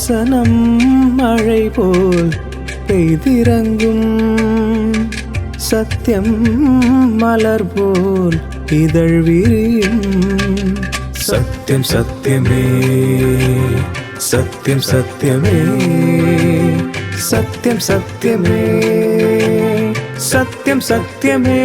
வசனம் மழை போல் பெய்திறங்கும், சத்தியம் மலர் போல் இதழ் விரியும். சத்தியம் சத்தியமே, சத்தியம் சத்தியமே, சத்தியம் சத்தியமே, சத்தியம் சத்தியமே.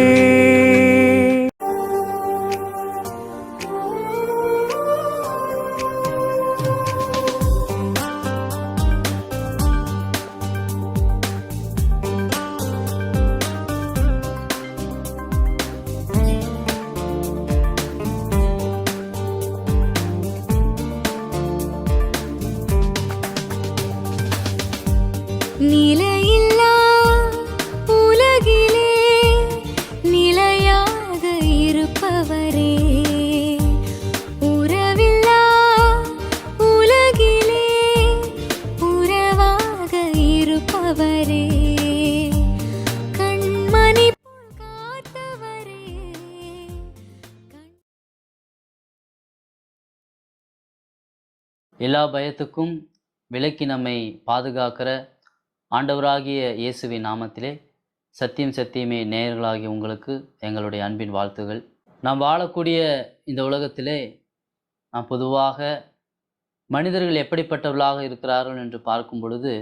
நிலையில்லா உலகிலே நிலையாக இருப்பவரே, உறவில்லா உலகிலே உறவாக இருப்பவரே, கண்மணி போல் காத்தவரே. எல்லா பயத்துக்கும் விலக்கி நம்மை பாதுகாக்கிற ஆண்டவராகிய இயேசுவின் நாமத்திலே சத்தியம் சத்தியமே நேயர்களாகிய உங்களுக்கு எங்களுடைய அன்பின் வாழ்த்துகள். நாம் வாழக்கூடிய இந்த உலகத்திலே நாம் பொதுவாக மனிதர்கள் எப்படிப்பட்டவர்களாக இருக்கிறார்கள் என்று பார்க்கும் பொழுது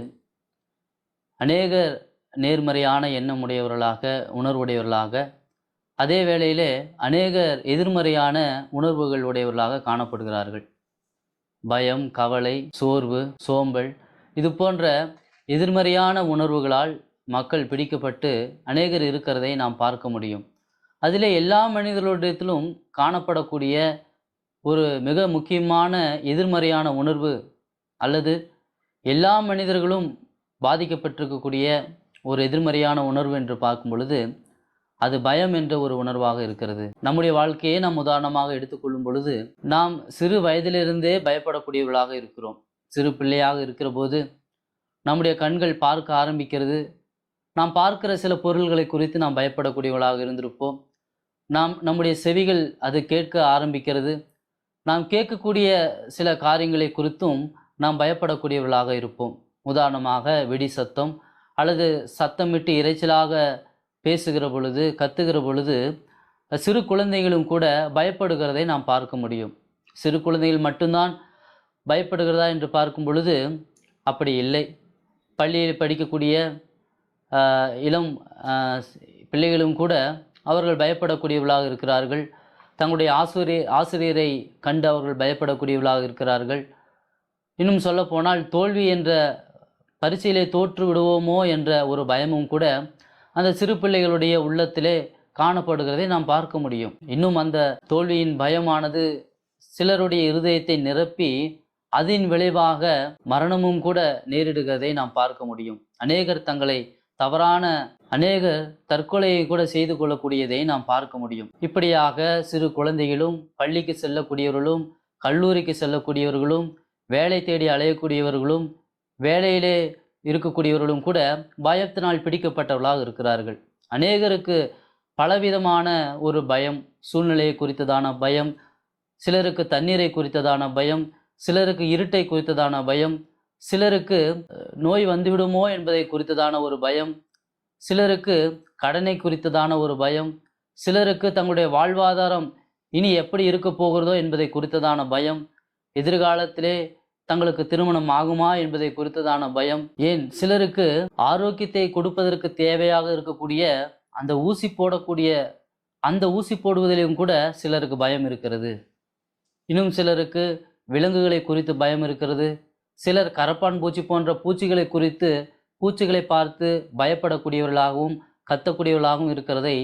அநேகர் நேர்மறையான எண்ணம் உடையவர்களாக, உணர்வுடையவர்களாக, அதே வேளையிலே அநேகர் எதிர்மறையான உணர்வுகள் உடையவர்களாக காணப்படுகிறார்கள். பயம், கவலை, சோர்வு, சோம்பல் இது போன்ற எதிர்மறையான உணர்வுகளால் மக்கள் பிடிக்கப்பட்டு அநேகர் இருக்கிறதை நாம் பார்க்க முடியும். அதிலே எல்லா மனிதர்களிடத்திலும் காணப்படக்கூடிய ஒரு மிக முக்கியமான எதிர்மறையான உணர்வு அல்லது எல்லா மனிதர்களும் பாதிக்கப்பட்டிருக்கக்கூடிய ஒரு எதிர்மறையான உணர்வு என்று பார்க்கும் பொழுது அது பயம் என்ற ஒரு உணர்வாக இருக்கிறது. நம்முடைய வாழ்க்கையை நாம் உதாரணமாக எடுத்துக்கொள்ளும் பொழுது நாம் சிறு வயதிலிருந்தே பயப்படக்கூடியவர்களாக இருக்கிறோம். சிறு பிள்ளையாக இருக்கிற போது நம்முடைய கண்கள் பார்க்க ஆரம்பிக்கிறது. நாம் பார்க்கிற சில பொருள்களை குறித்து நாம் பயப்படக்கூடியவர்களாக இருந்திருப்போம். நம்முடைய செவிகள் அது கேட்க ஆரம்பிக்கிறது. நாம் கேட்கக்கூடிய சில காரியங்களை குறித்தும் நாம் பயப்படக்கூடியவர்களாக இருப்போம். உதாரணமாக வெடி சத்தம் அல்லது சத்தமிட்டு இரைச்சலாக பேசுகிற பொழுது, கத்துகிற பொழுது சிறு குழந்தைகளும் கூட பயப்படுகிறதை நாம் பார்க்க முடியும். சிறு குழந்தைகள் மட்டும்தான் பயப்படுகிறதா என்று பார்க்கும் பொழுது அப்படி இல்லை. பள்ளியில் படிக்கக்கூடிய இளம் பிள்ளைகளும் கூட அவர்கள் பயப்படக்கூடியவர்களாக இருக்கிறார்கள். தங்களுடைய ஆசிரியரை கண்டு அவர்கள் பயப்படக்கூடியவர்களாக இருக்கிறார்கள். இன்னும் சொல்லப்போனால் தோல்வி என்ற பரீட்சையிலே தோற்று விடுவோமோ என்ற ஒரு பயமும் கூட அந்த சிறு பிள்ளைகளுடைய உள்ளத்திலே காணப்படுகிறதை நாம் பார்க்க முடியும். இன்னும் அந்த தோல்வியின் பயமானது சிலருடைய இருதயத்தை நிரப்பி அதன் விளைவாக மரணமும் கூட நேரிடுகிறதை நாம் பார்க்க முடியும். அநேகர் அநேகர் தற்கொலையை கூட செய்து கொள்ளக்கூடியதை நாம் பார்க்க முடியும். இப்படியாக சிறு குழந்தைகளும், பள்ளிக்கு செல்லக்கூடியவர்களும், கல்லூரிக்கு செல்லக்கூடியவர்களும், வேலை தேடி அலையக்கூடியவர்களும், வேலையிலே இருக்கக்கூடியவர்களும் கூட பயத்தினால் பிடிக்கப்பட்டவர்களாக இருக்கிறார்கள். அநேகருக்கு பலவிதமான ஒரு பயம், சூழ்நிலையை குறித்ததான பயம், சிலருக்கு தண்ணீரை குறித்ததான பயம், சிலருக்கு இருட்டை குறித்ததான பயம், சிலருக்கு நோய் வந்துவிடுமோ என்பதை குறித்ததான ஒரு பயம், சிலருக்கு கடனை குறித்ததான ஒரு பயம், சிலருக்கு தங்களுடைய வாழ்வாதாரம் இனி எப்படி இருக்க போகிறதோ என்பதை குறித்ததான பயம், எதிர்காலத்திலே தங்களுக்கு திருமணம் ஆகுமா என்பதை குறித்ததான பயம், ஏன் சிலருக்கு ஆரோக்கியத்தை கொடுப்பதற்கு தேவையாக இருக்கக்கூடிய அந்த ஊசி போடுவதிலும் கூட சிலருக்கு பயம் இருக்கிறது. இன்னும் சிலருக்கு விலங்குகளை குறித்து பயம் இருக்கிறது. சிலர் கரப்பான் பூச்சி போன்ற பூச்சிகளை குறித்து, பூச்சிகளை பார்த்து பயப்படக்கூடியவர்களாகவும் கத்தக்கூடியவர்களாகவும் இருக்கிறதை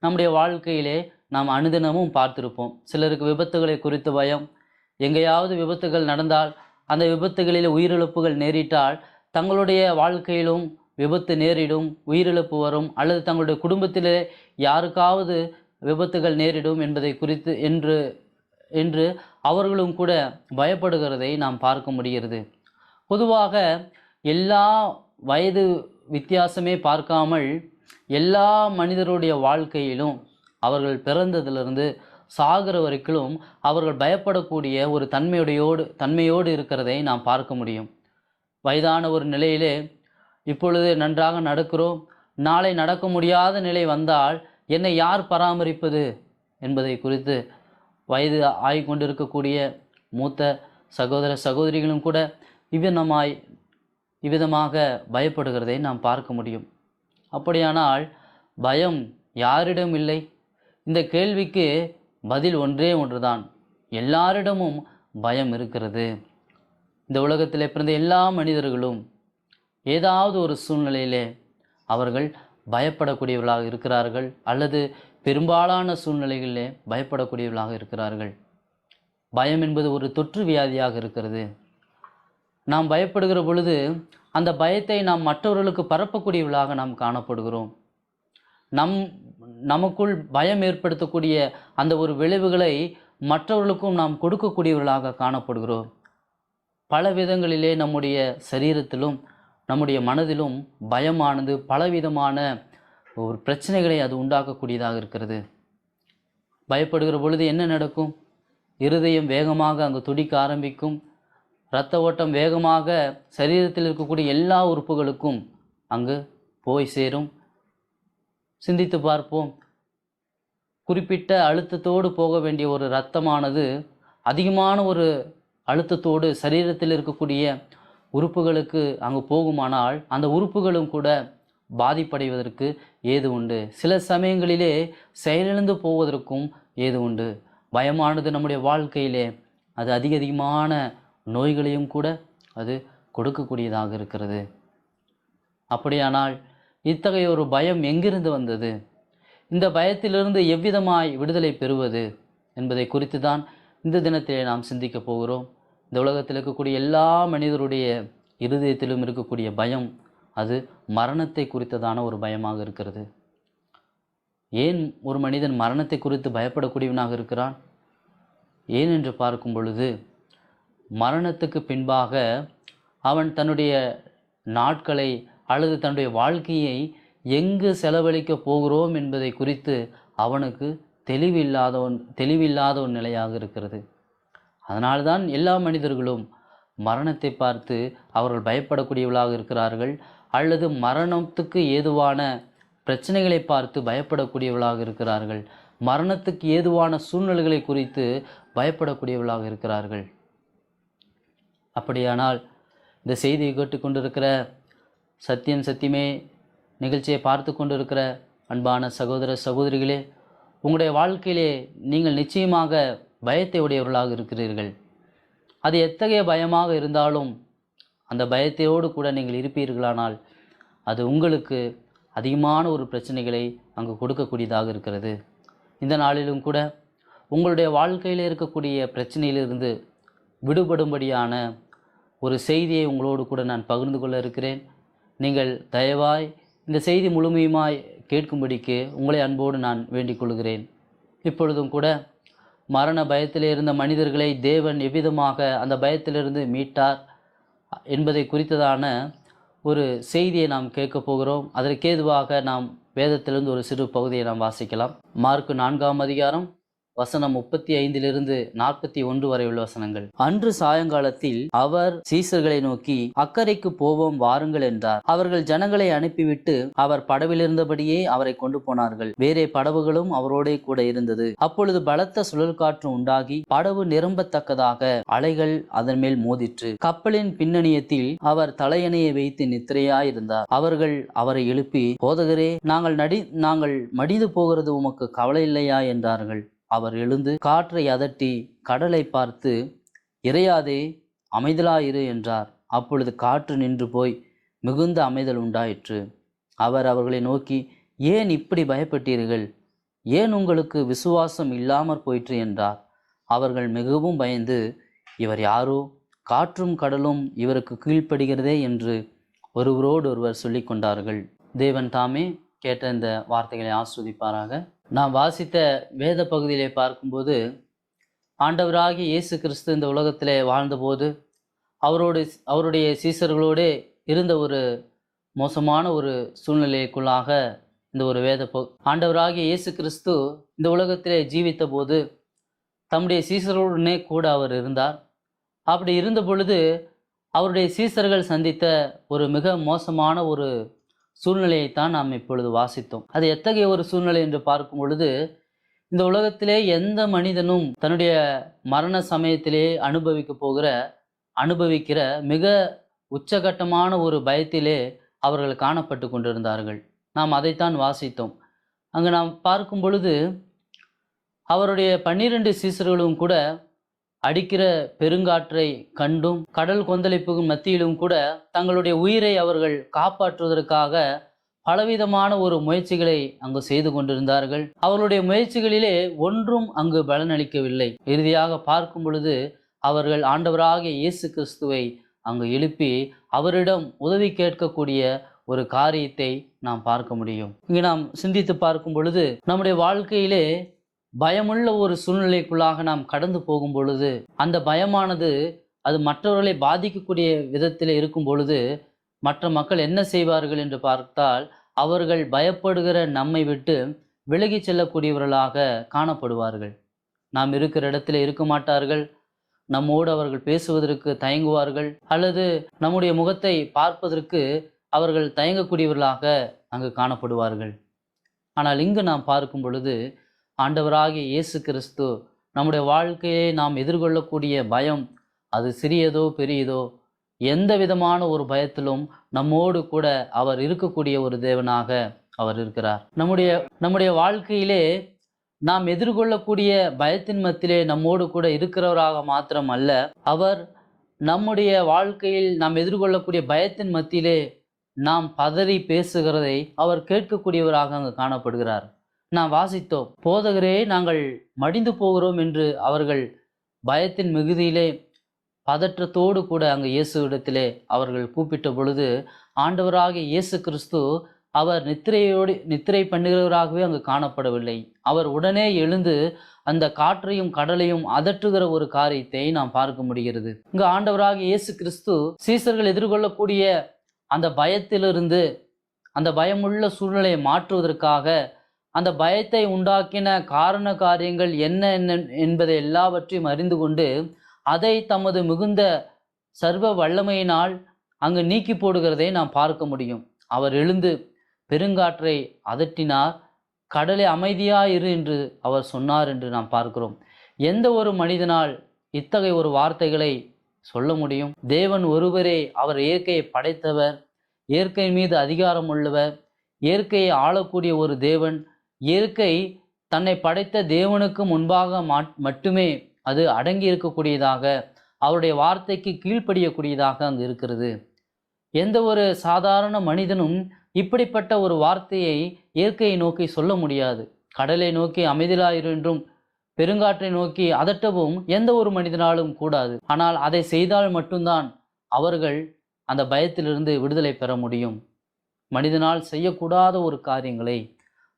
நம்முடைய வாழ்க்கையிலே நாம் அனுதினமும் பார்த்திருப்போம். சிலருக்கு விபத்துகளை குறித்து பயம். எங்கேயாவது விபத்துகள் நடந்தால், அந்த விபத்துகளில் உயிரிழப்புகள் நேரிட்டால் தங்களுடைய வாழ்க்கையிலும் விபத்து நேரிடும், உயிரிழப்பு வரும், அல்லது தங்களுடைய குடும்பத்திலே யாருக்காவது விபத்துகள் நேரிடும் என்பதை குறித்து என்று அவர்களும் கூட பயப்படுகிறதை நாம் பார்க்க முடிகிறது. பொதுவாக எல்லா வயது வித்தியாசமே பார்க்காமல் எல்லா மனிதருடைய வாழ்க்கையிலும் அவர்கள் பிறந்ததிலிருந்து சாகிற வரைக்கும் அவர்கள் பயப்படக்கூடிய ஒரு தன்மையோடு இருக்கிறதை நாம் பார்க்க முடியும். வயதான ஒரு நிலையிலே இப்பொழுது நன்றாக நடக்கிறோம், நாளை நடக்க முடியாத நிலை வந்தால் என்னை யார் பராமரிப்பது என்பதை குறித்து வயது ஆகிக்கொண்டிருக்கக்கூடிய மூத்த சகோதர சகோதரிகளும் கூட இவ்விதமாக பயப்படுகிறதை நாம் பார்க்க முடியும். அப்படியானால் பயம் யாரிடம் இல்லை? இந்த கேள்விக்கு பதில் ஒன்றே ஒன்றுதான். எல்லாரிடமும் பயம் இருக்கிறது. இந்த உலகத்தில் பிறந்த எல்லா மனிதர்களும் ஏதாவது ஒரு சூழ்நிலையிலே அவர்கள் பயப்படக்கூடியவர்களாக இருக்கிறார்கள், அல்லது பெரும்பாலான சூழ்நிலைகளிலே பயப்படக்கூடியவர்களாக இருக்கிறார்கள். பயம் என்பது ஒரு தொற்று வியாதியாக இருக்கிறது. நாம் பயப்படுகிற பொழுது அந்த பயத்தை நாம் மற்றவர்களுக்கு பரப்பக்கூடியவர்களாக நாம் காணப்படுகிறோம். நமக்குள் பயம் ஏற்படுத்தக்கூடிய அந்த ஒரு விளைவுகளை மற்றவர்களுக்கும் நாம் கொடுக்கக்கூடியவர்களாக காணப்படுகிறோம். பல விதங்களிலே நம்முடைய சரீரத்திலும் நம்முடைய மனதிலும் பயமானது பலவிதமான ஒரு பிரச்சனைகளை அது உண்டாக்கக்கூடியதாக இருக்கிறது. பயப்படுகிற பொழுது என்ன நடக்கும்? இருதயம் வேகமாக அங்கு துடிக்க ஆரம்பிக்கும். இரத்த ஓட்டம் வேகமாக சரீரத்தில் இருக்கக்கூடிய எல்லா உறுப்புகளுக்கும் அங்கு போய் சேரும். சிந்தித்து பார்ப்போம். குறிப்பிட்ட அழுத்தத்தோடு போக வேண்டிய ஒரு இரத்தமானது அதிகமான ஒரு அழுத்தத்தோடு சரீரத்தில் இருக்கக்கூடிய உறுப்புகளுக்கு அங்கு போகுமானால் அந்த உறுப்புகளும் கூட பாதிப்படைவதற்கு ஏது உண்டு. சில சமயங்களிலே செயலிழந்து போவதற்கும் ஏது உண்டு. பயமானது நம்முடைய வாழ்க்கையிலே அது அதிகமான நோய்களையும் கூட அது கொடுக்கக்கூடியதாக இருக்கிறது. அப்படியானால் இத்தகைய ஒரு பயம் எங்கிருந்து வந்தது? இந்த பயத்திலிருந்து எவ்விதமாய் விடுதலை பெறுவது என்பதை குறித்து தான் இந்த தினத்திலே நாம் சிந்திக்க போகிறோம். இந்த உலகத்தில் இருக்கக்கூடிய எல்லா மனிதருடைய இருதயத்திலும் இருக்கக்கூடிய பயம் அது மரணத்தை குறித்ததான ஒரு பயமாக இருக்கிறது. ஏன் ஒரு மனிதன் மரணத்தை குறித்து பயப்படக்கூடியவனாக இருக்கிறான்? ஏன் என்று பார்க்கும் பொழுது மரணத்துக்கு பின்பாக அவன் தன்னுடைய நாட்களை அல்லது தன்னுடைய வாழ்க்கையை எங்கு செலவழிக்க போகிறோம் என்பதை குறித்து அவனுக்கு தெளிவில்லாத ஒரு நிலையாக இருக்கிறது. அதனால்தான் எல்லா மனிதர்களும் மரணத்தை பார்த்து அவர்கள் பயப்படக்கூடியவர்களாக இருக்கிறார்கள், அல்லது மரணத்துக்கு ஏதுவான பிரச்சனைகளை பார்த்து பயப்படக்கூடியவர்களாக இருக்கிறார்கள், மரணத்துக்கு ஏதுவான சூழ்நிலைகளை குறித்து பயப்படக்கூடியவர்களாக இருக்கிறார்கள். அப்படியானால் இந்த செய்தியை கேட்டுக்கொண்டிருக்கிற சத்தியம் சத்தியமே நிகழ்ச்சியை பார்த்து கொண்டிருக்கிற அன்பான சகோதர சகோதரிகளே, உங்களுடைய வாழ்க்கையிலே நீங்கள் நிச்சயமாக பயத்தை உடையவர்களாக இருக்கிறீர்கள். அது எத்தகைய பயமாக இருந்தாலும் அந்த பயத்தையோடு கூட நீங்கள் இருப்பீர்களானால் அது உங்களுக்கு அதிகமான ஒரு பிரச்சனைகளை அங்கு கொடுக்கக்கூடியதாக இருக்கிறது. இந்த நாளிலும் கூட உங்களுடைய வாழ்க்கையில் இருக்கக்கூடிய பிரச்சனையிலிருந்து விடுபடும்படியான ஒரு செய்தியை உங்களோடு கூட நான் பகிர்ந்து கொள்ள இருக்கிறேன். நீங்கள் தயவாய் இந்த செய்தி முழுமையுமாய் கேட்கும்படிக்கு உங்களை அன்போடு நான் வேண்டிக் கொள்கிறேன். இப்பொழுதும் கூட மரண பயத்திலே இருந்த மனிதர்களை தேவன் எவ்விதமாக அந்த பயத்திலிருந்து மீட்டார் என்பதை குறித்ததான ஒரு செய்தியை நாம் கேட்க போகிறோம். அதற்கேதுவாக நாம் வேதத்திலிருந்து ஒரு சிறு பகுதியை நாம் வாசிக்கலாம். மார்க்கு 4ஆம் அதிகாரம் வசனம் 35 41 வரை உள்ள வசனங்கள். அன்று சாயங்காலத்தில் அவர் சீசர்களை நோக்கி, அக்கரைக்கு போவோம் வாருங்கள் என்றார். அவர்கள் ஜனங்களை அனுப்பிவிட்டு அவர் படவில் இருந்தபடியே அவரை கொண்டு போனார்கள். வேறே படவுகளும் அவரோட கூட இருந்தது. அப்பொழுது பலத்த சுழல் காற்று உண்டாகி படவு நிரம்பத்தக்கதாக அலைகள் அதன் மேல் மோதிற்று. கப்பலின் பின்னணியத்தில் அவர் தலையணையை வைத்து நித்திரையாயிருந்தார். அவர்கள் அவரை எழுப்பி, போதகரே, நாங்கள் மடிந்து போகிறது உமக்கு கவலை இல்லையா என்றார்கள். அவர் எழுந்து காற்றை அதட்டி கடலை பார்த்து, இறையாதே, அமைதலாயிரு என்றார். அப்பொழுது காற்று நின்று போய் மிகுந்த அமைதல் உண்டாயிற்று. அவர் அவர்களை நோக்கி, ஏன் இப்படி பயப்பட்டீர்கள்? ஏன் உங்களுக்கு விசுவாசம் இல்லாமற் போயிற்று என்றார். அவர்கள் மிகவும் பயந்து, இவர் யாரோ, காற்றும் கடலும் இவருக்கு கீழ்ப்படுகிறதே என்று ஒருவரோடு ஒருவர் சொல்லி கொண்டார்கள். தேவன் தாமே கேட்ட இந்த வார்த்தைகளை ஆஸ்வதிப்பாராக. நாம் வாசித்த வேத பகுதியிலே பார்க்கும்போது ஆண்டவராகிய இயேசு கிறிஸ்து இந்த உலகத்திலே வாழ்ந்தபோது அவருடைய சீசர்களோடு இருந்த ஒரு மோசமான ஒரு சூழ்நிலைக்குள்ளாக இந்த ஒரு ஆண்டவராகிய இயேசு கிறிஸ்து இந்த உலகத்திலே ஜீவித்த போது தம்முடைய சீசர்களுடனே கூட அவர் இருந்தார். அப்படி இருந்த பொழுது அவருடைய சீசர்கள் சந்தித்த ஒரு மிக மோசமான ஒரு சூழ்நிலையைத்தான் நாம் இப்பொழுது வாசித்தோம். அது எத்தகைய ஒரு சூழ்நிலை என்று பார்க்கும் பொழுது, இந்த உலகத்திலே எந்த மனிதனும் தன்னுடைய மரண சமயத்திலே அனுபவிக்கிற மிக உச்சகட்டமான ஒரு பயத்திலே அவர்கள் காணப்பட்டு கொண்டிருந்தார்கள். நாம் அதைத்தான் வாசித்தோம். அங்கு நாம் பார்க்கும் பொழுது அவருடைய 12 சீசர்களும் கூட அடிக்கிற பெருங்காற்றை கண்டும் கடல் கொந்தளிப்புக்கு மத்தியிலும் கூட தங்களுடைய உயிரை அவர்கள் காப்பாற்றுவதற்காக பலவிதமான ஒரு முயற்சிகளை அங்கு செய்து கொண்டிருந்தார்கள். அவர்களுடைய முயற்சிகளிலே ஒன்றும் அங்கு பலனளிக்கவில்லை. இறுதியாக பார்க்கும் பொழுது அவர்கள் ஆண்டவராகிய இயேசு கிறிஸ்துவை அங்கு எழுப்பி அவரிடம் உதவி கேட்கக்கூடிய ஒரு காரியத்தை நாம் பார்க்க முடியும். இங்கு நாம் சிந்தித்து பார்க்கும் பொழுது நம்முடைய வாழ்க்கையிலே பயமுள்ள ஒரு சூழ்நிலைக்குள்ளாக நாம் கடந்து போகும் பொழுது, அந்த பயமானது அது மற்றவர்களை பாதிக்கக்கூடிய விதத்தில் இருக்கும் பொழுது மற்ற மக்கள் என்ன செய்வார்கள் என்று பார்த்தால், அவர்கள் பயப்படுகிற நம்மை விட்டு விலகி செல்லக்கூடியவர்களாக காணப்படுவார்கள். நாம் இருக்கிற இடத்துல இருக்க மாட்டார்கள். நம்மோடு அவர்கள் பேசுவதற்கு தயங்குவார்கள், அல்லது நம்முடைய முகத்தை பார்ப்பதற்கு அவர்கள் தயங்கக்கூடியவர்களாக அங்கு காணப்படுவார்கள். ஆனால் இங்கு நாம் பார்க்கும் பொழுது ஆண்டவராகிய இயேசு கிறிஸ்து நம்முடைய வாழ்க்கையை நாம் எதிர்கொள்ளக்கூடிய பயம் அது சிறியதோ பெரியதோ எந்த விதமான ஒரு பயத்திலும் நம்மோடு கூட அவர் இருக்கக்கூடிய ஒரு தேவனாக அவர் இருக்கிறார். நம்முடைய வாழ்க்கையிலே நாம் எதிர்கொள்ளக்கூடிய பயத்தின் மத்தியிலே நம்மோடு கூட இருக்கிறவராக மாத்திரம் அல்ல, அவர் நம்முடைய வாழ்க்கையில் நாம் எதிர்கொள்ளக்கூடிய பயத்தின் மத்தியிலே நாம் பதறி பேசுகிறதை அவர் கேட்கக்கூடியவராக அங்கு காணப்படுகிறார். நாம் வாசித்தோம், போதகரே நாங்கள் மடிந்து போகிறோம் என்று அவர்கள் பயத்தின் மிகுதியிலே பதற்றத்தோடு கூட அங்கு இயேசுவிடத்திலே அவர்கள் கூப்பிட்ட பொழுது ஆண்டவராகிய இயேசு கிறிஸ்து அவர் நித்திரை பண்ணுகிறவராகவே அங்கு காணப்படவில்லை. அவர் உடனே எழுந்து அந்த காற்றையும் கடலையும் அதற்றுகிற ஒரு காரியத்தை நாம் பார்க்க முடிகிறது. இங்கு ஆண்டவராகிய இயேசு கிறிஸ்து சீசர்கள் எதிர்கொள்ளக்கூடிய அந்த பயத்திலிருந்து அந்த பயமுள்ள சூழ்நிலையை மாற்றுவதற்காக அந்த பயத்தை உண்டாக்கின காரண காரியங்கள் என்ன என்பதை எல்லாவற்றையும் அறிந்து கொண்டு அதை தமது மிகுந்த சர்வ வல்லமையினால் அங்கு நீக்கி போடுகிறதை நாம் பார்க்க முடியும். அவர் எழுந்து பெருங்காற்றை அதட்டினார், கடலை அமைதியாயிரு என்று அவர் சொன்னார் என்று நாம் பார்க்கிறோம். எந்த ஒரு மனிதனால் இத்தகைய ஒரு வார்த்தைகளை சொல்ல முடியும்? தேவன் ஒருவரே, அவர் இயற்கையை படைத்தவர், இயற்கை மீது அதிகாரம் உள்ளவர், இயற்கையை ஆளக்கூடிய ஒரு தேவன். இயற்கை தன்னை படைத்த தேவனுக்கு முன்பாக மட்டுமே அது அடங்கி இருக்கக்கூடியதாக, அவருடைய வார்த்தைக்கு கீழ்ப்படியக்கூடியதாக அங்கு இருக்கிறது. எந்த ஒரு சாதாரண மனிதனும் இப்படிப்பட்ட ஒரு வார்த்தையை இயற்கையை நோக்கி சொல்ல முடியாது. கடலை நோக்கி அமைதியாயிரு என்றும் பெருங்காற்றை நோக்கி அதட்டவும் எந்த ஒரு மனிதனாலும் கூடாது. ஆனால் அதை செய்தால் மட்டும்தான் அவர்கள் அந்த பயத்திலிருந்து விடுதலை பெற முடியும். மனிதனால் செய்யக்கூடாத ஒரு காரியங்களை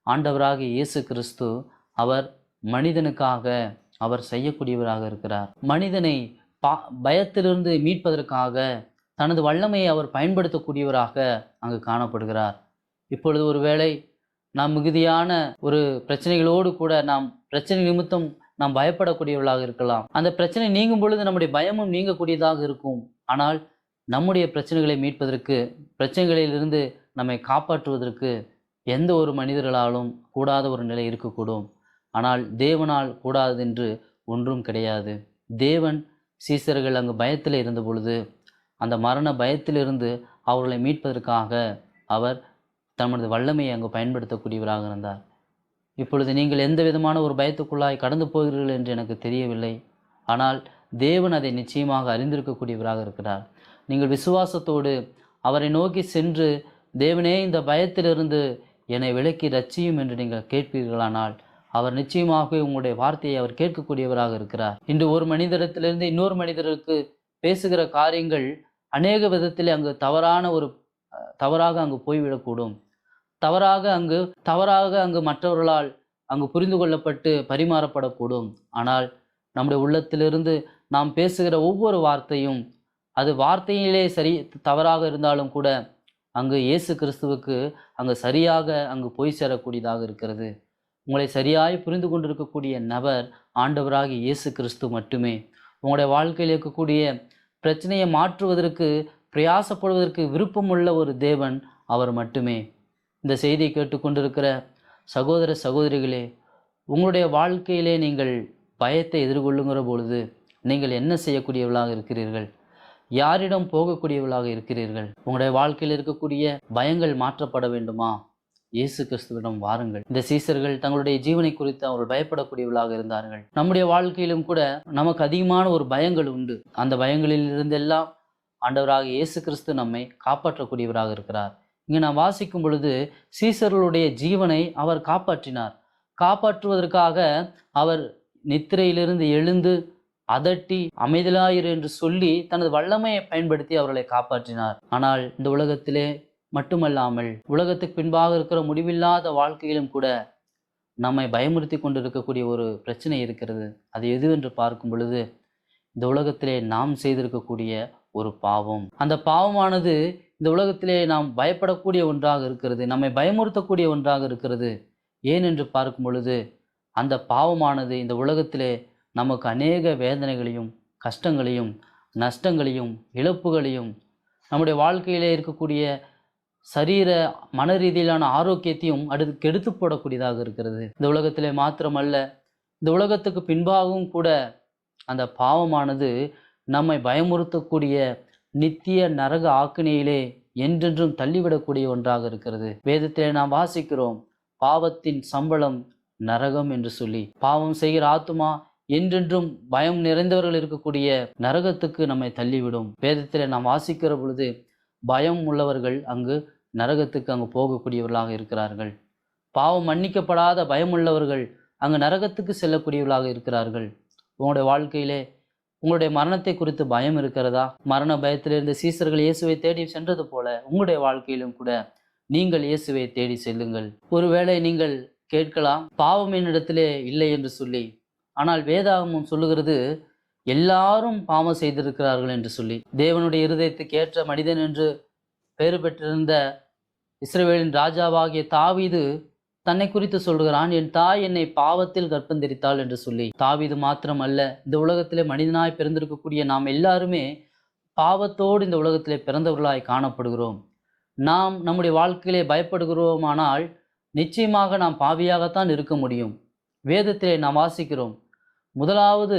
ஆண்டவராகிய இயேசு கிறிஸ்து அவர் மனிதனுக்காக அவர் செய்யக்கூடியவராக இருக்கிறார். மனிதனை பயத்திலிருந்து மீட்பதற்காக தனது வல்லமையை அவர் பயன்படுத்தக்கூடியவராக அங்கு காணப்படுகிறார். இப்பொழுது ஒருவேளை நாம் மிகுதியான ஒரு பிரச்சனைகளோடு கூட பிரச்சனை நிமித்தம் நாம் பயப்படக்கூடியவர்களாக இருக்கலாம். அந்த பிரச்சனை நீங்கும் பொழுது நம்முடைய பயமும் நீங்கக்கூடியதாக இருக்கும். ஆனால் நம்முடைய பிரச்சனைகளை மீட்பதற்கு, பிரச்சனைகளிலிருந்து நம்மை காப்பாற்றுவதற்கு எந்த ஒரு மனிதர்களாலும் கூடாத ஒரு நிலை இருக்கக்கூடும். ஆனால் தேவனால் கூடாதென்று ஒன்றும் கிடையாது. தேவன் சீசர்கள் அங்கு பயத்தில் இருந்த பொழுது அந்த மரண பயத்திலிருந்து அவர்களை மீட்பதற்காக அவர் தமது வல்லமையை அங்கு பயன்படுத்தக்கூடியவராக இருந்தார். இப்பொழுது நீங்கள் எந்த விதமான ஒரு பயத்துக்குள்ளாய் கடந்து போகிறீர்கள் என்று எனக்கு தெரியவில்லை. ஆனால் தேவன் அதை நிச்சயமாக அறிந்திருக்கக்கூடியவராக இருக்கிறார். நீங்கள் விசுவாசத்தோடு அவரை நோக்கி சென்று, தேவனே இந்த பயத்திலிருந்து என்னை விலக்கி ரட்சியும் என்று நீங்கள் கேட்பீர்களானால் அவர் நிச்சயமாகவே உங்களுடைய வார்த்தையை அவர் கேட்கக்கூடியவராக இருக்கிறார். இன்று ஒரு மனிதரிடத்திலிருந்து இன்னொரு மனிதருக்கு பேசுகிற காரியங்கள் அநேக விதத்தில் அங்கு தவறாக அங்கு போய்விடக்கூடும். தவறாக அங்கு மற்றவர்களால் அங்கு புரிந்து கொள்ளப்பட்டு பரிமாறப்படக்கூடும். ஆனால் நம்முடைய உள்ளத்திலிருந்து நாம் பேசுகிற ஒவ்வொரு வார்த்தையும் அது வார்த்தையிலே தவறாக இருந்தாலும் கூட அங்கு இயேசு கிறிஸ்துவுக்கு அங்கு சரியாக அங்கு போய் சேரக்கூடியதாக இருக்கிறது. உங்களை சரியாய் புரிந்து கொண்டிருக்கக்கூடிய நபர் ஆண்டவராகிய இயேசு கிறிஸ்து மட்டுமே. உங்களுடைய வாழ்க்கையில் இருக்கக்கூடிய பிரச்சனையை மாற்றுவதற்கு பிரயாசப்படுவதற்கு விருப்பமுள்ள ஒரு தேவன் அவர் மட்டுமே. இந்த செய்தியை கேட்டுக்கொண்டிருக்கிற சகோதர சகோதரிகளே, உங்களுடைய வாழ்க்கையிலே நீங்கள் பயத்தை எதிர்கொள்ளுங்கிற பொழுது நீங்கள் என்ன செய்யக்கூடியவர்களாக இருக்கிறீர்கள்? யாரிடம் போகக்கூடியவர்களாக இருக்கிறீர்கள்? உங்களுடைய வாழ்க்கையில் இருக்கக்கூடிய பயங்கள் மாற்றப்பட வேண்டுமா? இயேசு கிறிஸ்துவிடம் வாருங்கள். இந்த சீசர்கள் தங்களுடைய ஜீவனை குறித்து அவர்கள் பயப்படக்கூடியவர்களாக இருந்தார்கள். நம்முடைய வாழ்க்கையிலும் கூட நமக்கு அதிகமான ஒரு பயங்கள் உண்டு. அந்த பயங்களில் இருந்தெல்லாம் ஆண்டவராக இயேசு கிறிஸ்து நம்மை காப்பாற்றக்கூடியவராக இருக்கிறார். இங்கே நாம் வாசிக்கும் பொழுது சீசர்களுடைய ஜீவனை அவர் காப்பாற்றினார். காப்பாற்றுவதற்காக அவர் நித்திரையிலிருந்து எழுந்து அதட்டி அமைதலாயிரு என்று சொல்லி தனது வல்லமையை பயன்படுத்தி அவர்களை காப்பாற்றினார். ஆனால் இந்த உலகத்திலே மட்டுமல்லாமல் உலகத்துக்கு பின்பாக இருக்கிற முடிவில்லாத வாழ்க்கையிலும் கூட நம்மை பயமுறுத்தி கொண்டிருக்கக்கூடிய ஒரு பிரச்சனை இருக்கிறது. அது எது என்று பார்க்கும் பொழுது இந்த உலகத்திலே நாம் செய்திருக்கக்கூடிய ஒரு பாவம். அந்த பாவமானது இந்த உலகத்திலே நாம் பயப்படக்கூடிய ஒன்றாக இருக்கிறது, நம்மை பயமுறுத்தக்கூடிய ஒன்றாக இருக்கிறது. ஏன் என்று பார்க்கும் பொழுது அந்த பாவமானது இந்த உலகத்திலே நமக்கு அநேக வேதனைகளையும் கஷ்டங்களையும் நஷ்டங்களையும் இழப்புகளையும் நம்முடைய வாழ்க்கையிலே இருக்கக்கூடிய சரீர மன ரீதியிலான ஆரோக்கியத்தையும் அடுத்து கெடுத்து போடக்கூடியதாக இருக்கிறது. இந்த உலகத்திலே மாத்திரமல்ல, இந்த உலகத்துக்கு பின்பாகவும் கூட அந்த பாவமானது நம்மை பயமுறுத்தக்கூடிய நித்திய நரக ஆக்கினையிலே என்றென்றும் தள்ளிவிடக்கூடிய ஒன்றாக இருக்கிறது. வேதத்திலே நாம் வாசிக்கிறோம், பாவத்தின் சம்பளம் நரகம் என்று சொல்லி. பாவம் செய்கிற ஆத்துமா என்றென்றும் பயம் நிறைந்தவர்கள் இருக்கக்கூடிய நரகத்துக்கு நம்மை தள்ளிவிடும். வேதத்தில் நாம் வாசிக்கிற பொழுது பயம் உள்ளவர்கள் அங்கு நரகத்துக்கு அங்கு போகக்கூடியவர்களாக இருக்கிறார்கள். பாவம் மன்னிக்கப்படாத பயம் உள்ளவர்கள் அங்கு நரகத்துக்கு செல்லக்கூடியவர்களாக இருக்கிறார்கள். உங்களுடைய வாழ்க்கையிலே உங்களுடைய மரணத்தை குறித்து பயம் இருக்கிறதா? மரண பயத்திலிருந்து சீசர்கள் இயேசுவை தேடி சென்றது போல உங்களுடைய வாழ்க்கையிலும் கூட நீங்கள் இயேசுவை தேடி செல்லுங்கள். ஒருவேளை நீங்கள் கேட்கலாம், பாவம் என்னிடத்திலே இல்லை என்று சொல்லி. ஆனால் வேதாகமம் சொல்லுகிறது எல்லாரும் பாவம் செய்திருக்கிறார்கள் என்று சொல்லி. தேவனுடைய இருதயத்துக்கு ஏற்ற மனிதன் என்று பெயர் பெற்றிருந்த இஸ்ரவேலின் ராஜாவாகிய தாவீது தன்னை குறித்து சொல்கிறான், என் தாய் என்னை பாவத்தில் கர்ப்பந்தரித்தாள் என்று சொல்லி. தாவீது மாத்திரம் அல்ல, இந்த உலகத்திலே மனிதனாய் பிறந்திருக்கக்கூடிய நாம் எல்லாருமே பாவத்தோடு இந்த உலகத்திலே பிறந்தவர்களாய் காணப்படுகிறோம். நாம் நம்முடைய வாழ்க்கையிலே பயப்படுகிறோமானால் நிச்சயமாக நாம் பாவியாகத்தான் இருக்க முடியும். வேதத்திலே நாம் வாசிக்கிறோம், முதலாவது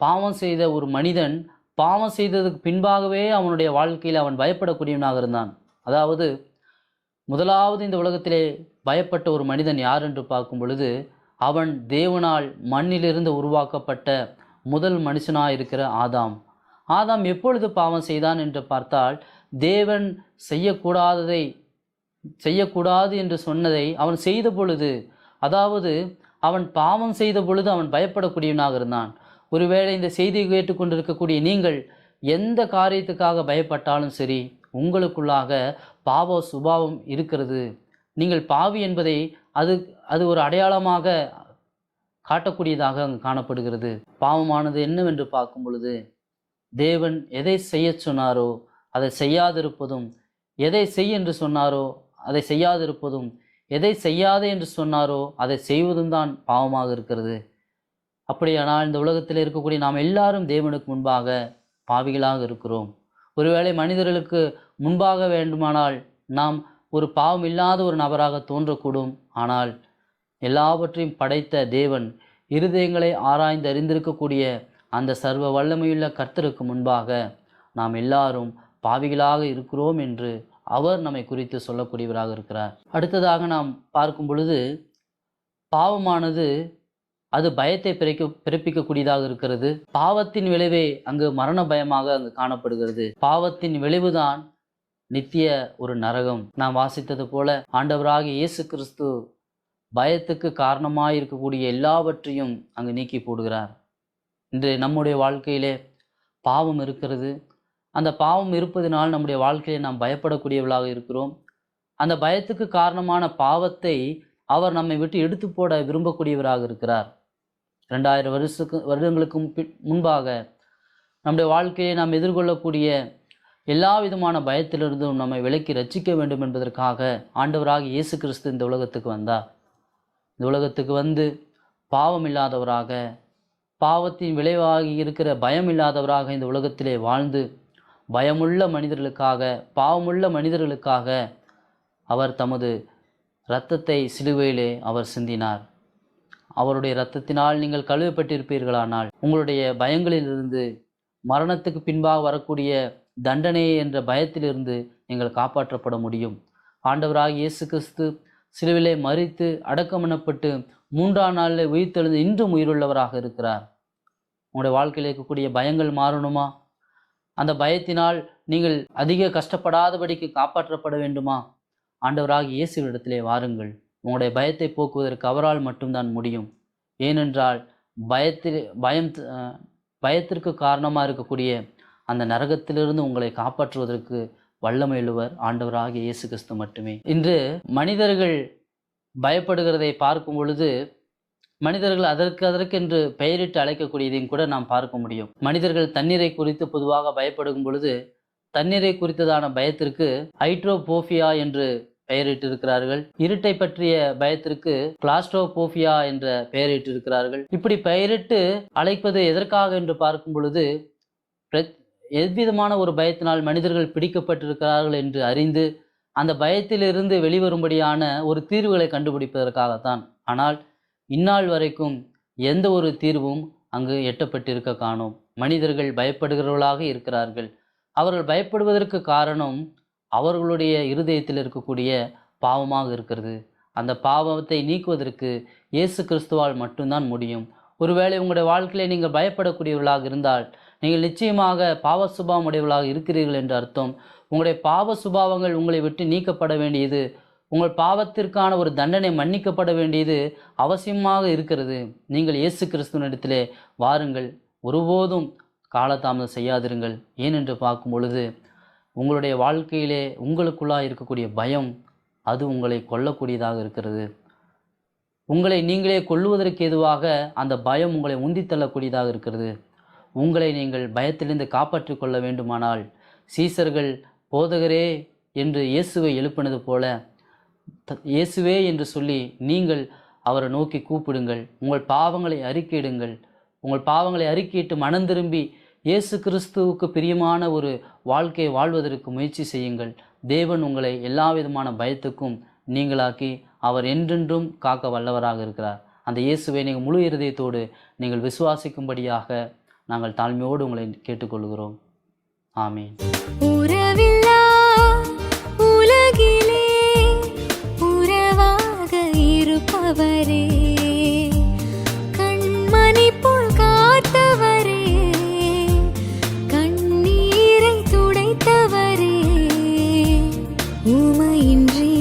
பாவம் செய்த ஒரு மனிதன் பாவம் செய்ததுக்கு பின்பாகவே அவனுடைய வாழ்க்கையில் அவன் பயப்படக்கூடியவனாக இருந்தான். அதாவது முதலாவது இந்த உலகத்திலே பயப்பட்ட ஒரு மனிதன் யார் என்று பார்க்கும் பொழுது அவன் தேவனால் மண்ணிலிருந்து உருவாக்கப்பட்ட முதல் மனுஷனாயிருக்கிற ஆதாம். ஆதாம் எப்பொழுது பாவம் செய்தான் என்று பார்த்தால், தேவன் செய்யக்கூடாது என்று சொன்னதை அவன் செய்த பொழுது, அதாவது அவன் பாவம் செய்த பொழுது அவன் பயப்படக்கூடியவனாக இருந்தான். ஒருவேளை இந்த செய்தியை கேட்டுக்கொண்டிருக்கக்கூடிய நீங்கள் எந்த காரியத்துக்காக பயப்பட்டாலும் சரி, உங்களுக்குள்ளாக பாவ சுபாவம் இருக்கிறது. நீங்கள் பாவி என்பதை அது ஒரு அடையாளமாக காட்டக்கூடியதாக அங்கு காணப்படுகிறது. பாவமானது என்னவென்று பார்க்கும் பொழுது, தேவன் எதை செய்ய சொன்னாரோ அதை செய்யாதிருப்பதும், எதை செய் என்று சொன்னாரோ அதை செய்யாதிருப்பதும், எதை செய்யாதே என்று சொன்னாரோ அதை செய்வதும் தான் பாவமாக இருக்கிறது. அப்படியானால் இந்த உலகத்தில் இருக்கக்கூடிய நாம் எல்லாரும் தேவனுக்கு முன்பாக பாவிகளாக இருக்கிறோம். ஒருவேளை மனிதர்களுக்கு முன்பாக வேண்டுமானால் நாம் ஒரு பாவம் இல்லாத ஒரு நபராக தோன்றக்கூடும். ஆனால் எல்லாவற்றையும் படைத்த தேவன், இருதயங்களை ஆராய்ந்து அறிந்திருக்கக்கூடிய அந்த சர்வ வல்லமையுள்ள கர்த்தருக்கு முன்பாக நாம் எல்லாரும் பாவிகளாக இருக்கிறோம் என்று அவர் நம்மை குறித்து சொல்லக்கூடியவராக இருக்கிறார். அடுத்ததாக நாம் பார்க்கும் பொழுது, பாவமானது அது பயத்தை பிறப்பிக்கக்கூடியதாக இருக்கிறது. பாவத்தின் விளைவே அங்கு மரண பயமாக அங்கு காணப்படுகிறது. பாவத்தின் விளைவுதான் நித்திய ஒரு நரகம். நாம் வாசித்தது போல ஆண்டவராகிய இயேசு கிறிஸ்து பயத்துக்கு காரணமாக இருக்கக்கூடிய எல்லாவற்றையும் அங்கு நீக்கி போடுகிறார். இன்று நம்முடைய வாழ்க்கையிலே பாவம் இருக்கிறது. அந்த பாவம் இருப்பதனால் நம்முடைய வாழ்க்கையிலே நாம் பயப்படக்கூடியவர்களாக இருக்கிறோம். அந்த பயத்துக்கு காரணமான பாவத்தை அவர் நம்மை விட்டு எடுத்து போட விரும்பக்கூடியவராக இருக்கிறார். 2000 வருடங்களுக்கு முன்பாக நம்முடைய வாழ்க்கையை நாம் எதிர்கொள்ளக்கூடிய எல்லா விதமான பயத்திலிருந்தும் நம்மை விலக்கி ரட்சிக்க வேண்டும் என்பதற்காக ஆண்டவராக இயேசு கிறிஸ்து இந்த உலகத்துக்கு வந்தார். இந்த உலகத்துக்கு வந்து பாவம் இல்லாதவராக, பாவத்தின் விளைவாகி இருக்கிற பயம் இல்லாதவராக இந்த உலகத்திலே வாழ்ந்து பயமுள்ள மனிதர்களுக்காக, பாவமுள்ள மனிதர்களுக்காக அவர் தமது இரத்தத்தை சிலுவையிலே அவர் சிந்தினார். அவருடைய இரத்தத்தினால் நீங்கள் கழுவப்பட்டிருப்பீர்களானால் உங்களுடைய பயங்களிலிருந்து, மரணத்துக்கு பின்பாக வரக்கூடிய தண்டனை என்ற பயத்திலிருந்து நீங்கள் காப்பாற்றப்பட முடியும். ஆண்டவராகிய இயேசு கிறிஸ்து சிலுவிலே மரித்து அடக்கம் பண்ணப்பட்டு 3ஆம் நாளில் உயிர்த்தெழுந்து இன்றும் உயிருள்ளவராக இருக்கிறார். உங்களுடைய வாழ்க்கையில் இருக்கக்கூடிய பயங்கள் மாறணுமா? அந்த பயத்தினால் நீங்கள் அதிக கஷ்டப்படாதபடிக்கு காப்பாற்றப்பட வேண்டுமா? ஆண்டவராகிய இயேசுவிடத்திலே வாருங்கள். உங்களுடைய பயத்தை போக்குவதற்கு அவரால் மட்டும்தான் முடியும். ஏனென்றால் பயத்திற்கு காரணமாக இருக்கக்கூடிய அந்த நரகத்திலிருந்து உங்களை காப்பாற்றுவதற்கு வல்லமையுள்ளவர் ஆண்டவராகிய இயேசு கிறிஸ்து மட்டுமே. இன்று மனிதர்கள் பயப்படுகிறதை பார்க்கும் பொழுது மனிதர்கள் அதற்கென்று பெயரிட்டு அழைக்கக்கூடியதையும் கூட நாம் பார்க்க முடியும். மனிதர்கள் தண்ணீரை குறித்து பொதுவாக பயப்படும் பொழுது தண்ணீரை குறித்ததான பயத்திற்கு ஹைட்ரோபோபியா என்று பெயரிட்டு இருக்கிறார்கள். இருட்டை பற்றிய பயத்திற்கு கிளாஸ்ட்ரோபோபியா என்ற பெயரிட்டு இருக்கிறார்கள். இப்படி பெயரிட்டு அழைப்பது எதற்காக என்று பார்க்கும் பொழுது எவ்விதமான ஒரு பயத்தினால் மனிதர்கள் பிடிக்கப்பட்டிருக்கிறார்கள் என்று அறிந்து அந்த பயத்திலிருந்து வெளிவரும்படியான ஒரு தீர்வுகளை கண்டுபிடிப்பதற்காகத்தான். ஆனால் இந்நாள் வரைக்கும் எந்த ஒரு தீர்வும் அங்கு எட்டப்பட்டிருக்க காணோம். மனிதர்கள் பயப்படுகிறவர்களாக இருக்கிறார்கள். அவர்கள் பயப்படுவதற்கு காரணம் அவர்களுடைய இருதயத்தில் இருக்கக்கூடிய பாவமாக இருக்கிறது. அந்த பாவத்தை நீக்குவதற்கு இயேசு கிறிஸ்துவால் மட்டும்தான் முடியும். ஒருவேளை உங்களுடைய வாழ்க்கையிலே நீங்கள் பயப்படக்கூடியவர்களாக இருந்தால் நீங்கள் நிச்சயமாக பாவ சுபாவம் உடையவர்களாக இருக்கிறீர்கள் என்று அர்த்தம். உங்களுடைய பாவ சுபாவங்கள் உங்களை விட்டு நீக்கப்பட வேண்டியது, உங்கள் பாவத்திற்கான ஒரு தண்டனை மன்னிக்கப்பட வேண்டியது அவசியமாக இருக்கிறது. நீங்கள் இயேசு கிறிஸ்துவனிடத்திலே வாருங்கள். ஒருபோதும் காலதாமதம் செய்யாதிருங்கள். ஏனென்று பார்க்கும் பொழுது உங்களுடைய வாழ்க்கையிலே உங்களுக்குள்ளாக இருக்கக்கூடிய பயம் அது உங்களை கொல்லக்கூடியதாக இருக்கிறது. உங்களை நீங்களே கொல்லுவதற்கு எதுவாக அந்த பயம் உங்களை உந்தி தள்ளக்கூடியதாக இருக்கிறது. உங்களை நீங்கள் பயத்திலிருந்து காப்பாற்றி கொள்ள வேண்டுமானால் சீசர்கள் போதகரே என்று இயேசுவை எழுப்பினது போல இயேசுவே என்று சொல்லி நீங்கள் அவரை நோக்கி கூப்பிடுங்கள். உங்கள் பாவங்களை அறிக்கையிடுங்கள். உங்கள் பாவங்களை அறிக்கையிட்டு மனம் திரும்பி இயேசு கிறிஸ்துவுக்கு பிரியமான ஒரு வாழ்க்கையை வாழ்வதற்கு முயற்சி செய்யுங்கள். தேவன் உங்களை எல்லா விதமான பயத்துக்கும் நீங்களாக்கி அவர் என்றென்றும் காக்க வல்லவராக இருக்கிறார். அந்த இயேசுவை நீங்கள் முழு இருதயத்தோடு நீங்கள் விசுவாசிக்கும்படியாக நாங்கள் தாழ்மையோடு உங்களை கேட்டுக்கொள்கிறோம். ஆமீன். உறவில்லா உலகிலே உறவாக இருப்பவரே, கண்மணி போல் காத்தவரே, கண்ணீரை துடைத்தவரே, உமையின்றி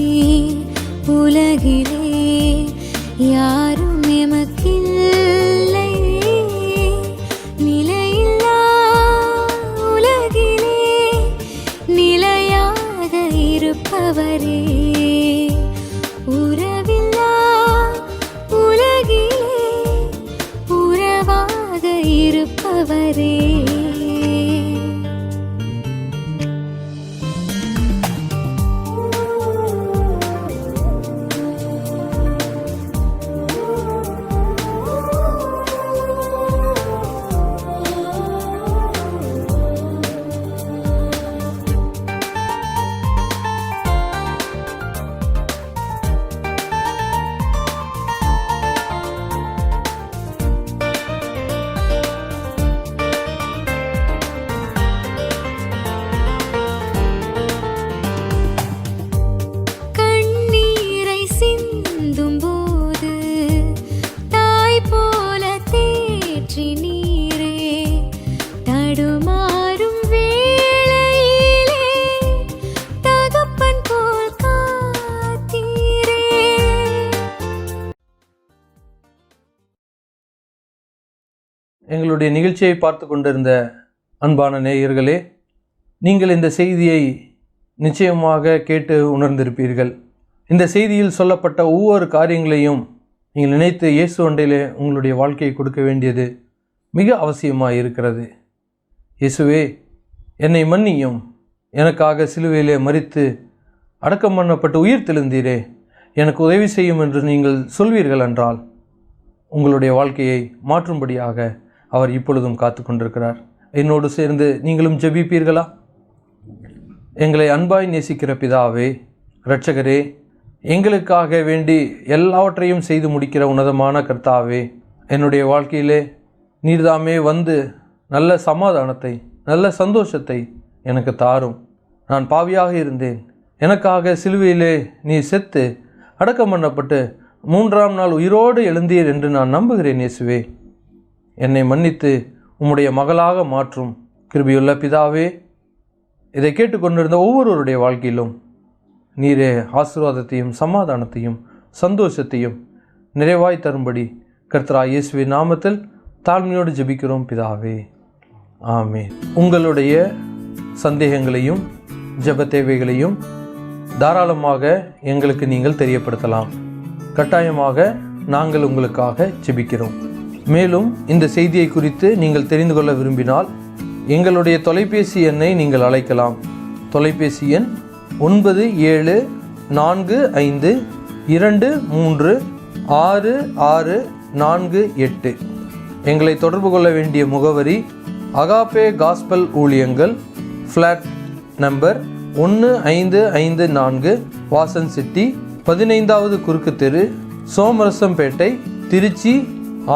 உலகிலே யாரும் எமக்கில்லை, நிலையில்லா உலகிலே நிலையாக இருப்பவரே, உறவில்லா உலகிலே உறவாக இருப்பவரே. எங்களுடைய நிகழ்ச்சியை பார்த்து கொண்டிருந்த அன்பான நேயர்களே, நீங்கள் இந்த செய்தியை நிச்சயமாக கேட்டு உணர்ந்திருப்பீர்கள். இந்த செய்தியில் சொல்லப்பட்ட ஒவ்வொரு காரியங்களையும் நீங்கள் நினைத்து இயேசு அண்டையிலே உங்களுடைய வாழ்க்கையை கொடுக்க வேண்டியது மிக அவசியமாக இருக்கிறது. இயேசுவே, என்னை மன்னியும், எனக்காக சிலுவையிலே மரித்து அடக்கம் பண்ணப்பட்டு உயிர் தெழுந்தீரே, எனக்கு உதவி செய்யும் என்று நீங்கள் சொல்வீர்கள் என்றால் உங்களுடைய வாழ்க்கையை மாற்றும்படியாக அவர் இப்பொழுதும் காத்து கொண்டிருக்கிறார். என்னோடு சேர்ந்து நீங்களும் ஜெபிப்பீர்களா? எங்களை அன்பாய் நேசிக்கிற பிதாவே, இரட்சகரே, எங்களுக்காக வேண்டி எல்லாவற்றையும் செய்து முடிக்கிற உன்னதமான கர்த்தாவே, என்னுடைய வாழ்க்கையிலே நீர்தாமே வந்து நல்ல சமாதானத்தை, நல்ல சந்தோஷத்தை எனக்கு தாரும். நான் பாவியாக இருந்தேன், எனக்காக சிலுவையிலே நீ செத்து அடக்கம் பண்ணப்பட்டு 3ஆம் நாள் உயிரோடு எழுந்தீர் என்று நான் நம்புகிறேன். இயேசுவே, என்னை மன்னித்து உம்முடைய மகளாக மாற்றும் கிருபையுள்ள பிதாவே, இதை கேட்டுக்கொண்டிருந்த ஒவ்வொருவருடைய வாழ்க்கையிலும் நீரே ஆசீர்வாதத்தையும் சமாதானத்தையும் சந்தோஷத்தையும் நிறைவாய் தரும்படி கர்த்தராகிய இயேசுவின் நாமத்தில் தாழ்மையோடு ஜெபிக்கிறோம் பிதாவே, ஆமென். உங்களுடைய சந்தேகங்களையும் ஜெப தேவைகளையும் தாராளமாக எங்களுக்கு நீங்கள் தெரியப்படுத்தலாம். கட்டாயமாக நாங்கள் உங்களுக்காக ஜெபிக்கிறோம். மேலும் இந்த செய்தியை குறித்து நீங்கள் தெரிந்து கொள்ள விரும்பினால் எங்களுடைய தொலைபேசி எண்ணை நீங்கள் அழைக்கலாம். தொலைபேசி எண் 9772236648. எங்களை தொடர்பு கொள்ள வேண்டிய முகவரி அகாப்பே காஸ்பல் ஊழியங்கள், ஃப்ளாட் நம்பர் 1554 வாசன் சிட்டி, 15வது குறுக்கு தெரு, சோமரசம்பேட்டை, திருச்சி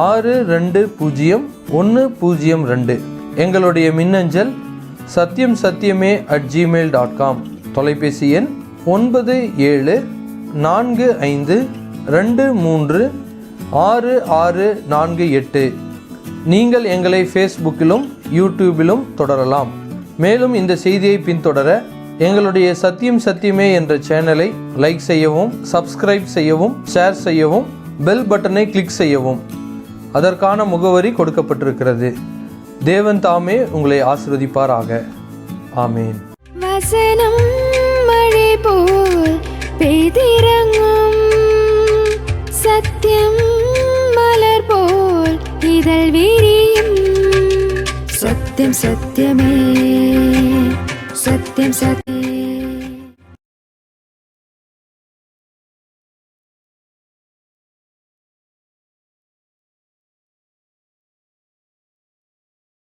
620102. எங்களுடைய மின்னஞ்சல் satyamsatyame@gmail.com. தொலைபேசி எண் 9745236648. நீங்கள் எங்களை ஃபேஸ்புக்கிலும் யூடியூபிலும் தொடரலாம். மேலும் இந்த செய்தியை பின்தொடர எங்களுடைய சத்தியம் சத்தியமே என்ற சேனலை லைக் செய்யவும், சப்ஸ்கிரைப் செய்யவும், ஷேர் செய்யவும், பெல் பட்டனை கிளிக் செய்யவும். அதற்கான முகவரி கொடுக்கப்பட்டிருக்கிறது. தேவன் தாமே உங்களை ஆசீர்வதிப்பாராக. ஆமேன். வசனம் மழை போல் பெய்திறங்கும், சத்தியம் மலர் போல் இதழ் விரியும். சத்தியம் சத்தியமே, சத்தியம் சத்தியம்.